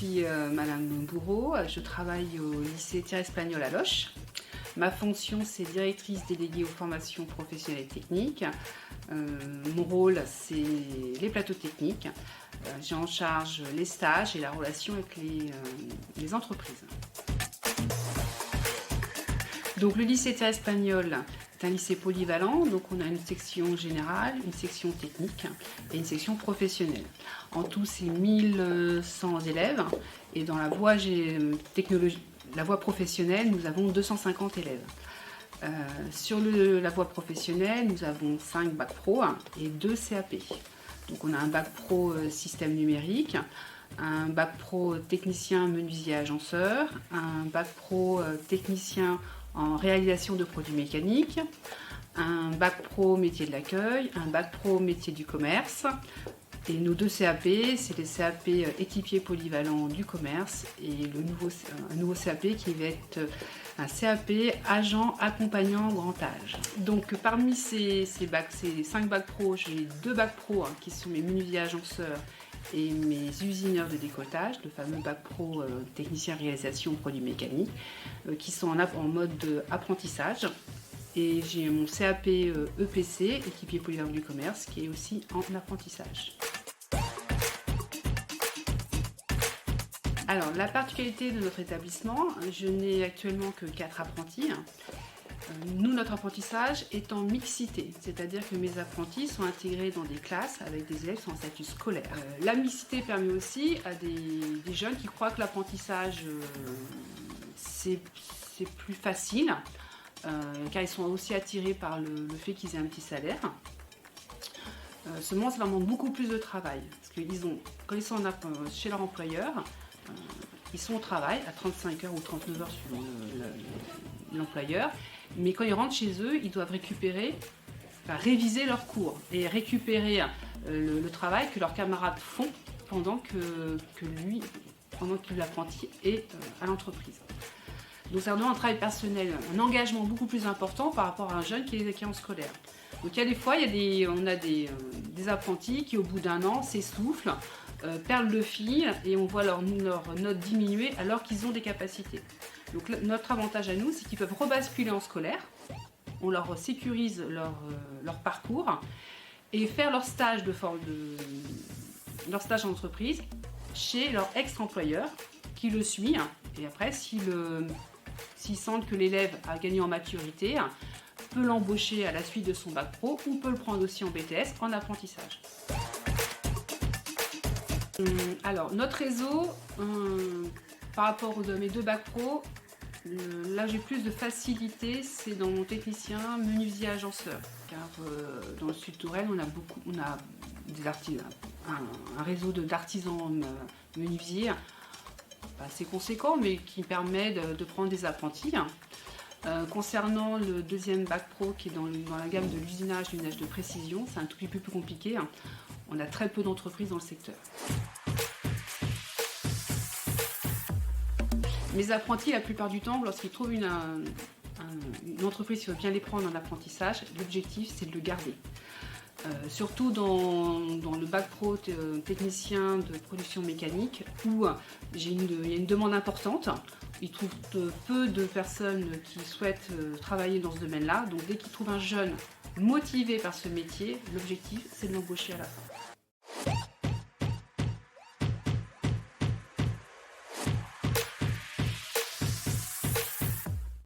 suis Madame Bourreau, je travaille au lycée Thierry Espagnol à Loches. Ma fonction, c'est directrice déléguée aux formations professionnelles et techniques. Mon rôle, c'est les plateaux techniques. J'ai en charge les stages et la relation avec les entreprises. Donc le lycée Thierry Espagnol est un lycée polyvalent, donc on a une section générale, une section technique et une section professionnelle. En tout, c'est 1100 élèves et dans la voie professionnelle, nous avons 250 élèves. Sur la voie professionnelle, nous avons 5 bacs pro et 2 CAP. Donc on a un bac pro système numérique, un bac pro technicien menuisier agenceur, un bac pro technicien en réalisation de produits mécaniques, un bac pro métier de l'accueil, un bac pro métier du commerce. Et nos 2 CAP, c'est les CAP équipier polyvalent du commerce et un nouveau CAP qui va être un CAP agent accompagnant grand âge. Donc parmi ces 5 bacs pro, j'ai 2 bacs pro qui sont mes menuisiers agenceurs et mes usineurs de décolletage, le fameux bac pro technicien réalisation produits mécaniques, qui sont en mode apprentissage. Et j'ai mon CAP EPC, équipier polyvalent du commerce, qui est aussi en apprentissage. Alors, la particularité de notre établissement, je n'ai actuellement que 4 apprentis. Nous, notre apprentissage est en mixité, c'est-à-dire que mes apprentis sont intégrés dans des classes avec des élèves sans statut scolaire. La mixité permet aussi à des jeunes qui croient que l'apprentissage, c'est plus facile, car ils sont aussi attirés par le fait qu'ils aient un petit salaire. Seulement, ça leur demande beaucoup plus de travail, parce qu'ils ont, quand ils sont chez leur employeur, ils sont au travail à 35 heures ou 39 heures suivant l'employeur, mais quand ils rentrent chez eux, ils doivent réviser leurs cours et récupérer le travail que leurs camarades font pendant que l'apprenti est à l'entreprise. Donc ça leur demande un travail personnel, un engagement beaucoup plus important par rapport à un jeune qui est en scolaire. Donc il y a des fois, on a des apprentis qui au bout d'un an s'essoufflent, perdent le fil et on voit leur note diminuer alors qu'ils ont des capacités. Donc notre avantage à nous, c'est qu'ils peuvent rebasculer en scolaire, on leur sécurise leur parcours et faire leur stage en entreprise chez leur ex-employeur qui le suit. Et après, s'ils sentent que l'élève a gagné en maturité, peut l'embaucher à la suite de son bac pro ou peut le prendre aussi en BTS en apprentissage. Alors, notre réseau, par rapport à mes 2 bacs pro, là j'ai plus de facilité, c'est dans mon technicien menuisier agenceur. Car dans le sud Touraine, on a un réseau d'artisans menuisiers assez conséquent, mais qui permet de prendre des apprentis. Concernant le 2e bac pro qui est dans la gamme de l'usinage de précision, c'est un tout petit peu plus compliqué. On a très peu d'entreprises dans le secteur. Mes apprentis, la plupart du temps, lorsqu'ils trouvent une entreprise qui veut bien les prendre en apprentissage, l'objectif c'est de le garder. Surtout dans le bac pro technicien de production mécanique où il y a une demande importante. Ils trouvent peu de personnes qui souhaitent travailler dans ce domaine-là. Donc dès qu'ils trouvent un jeune motivé par ce métier, l'objectif c'est de l'embaucher à la fin.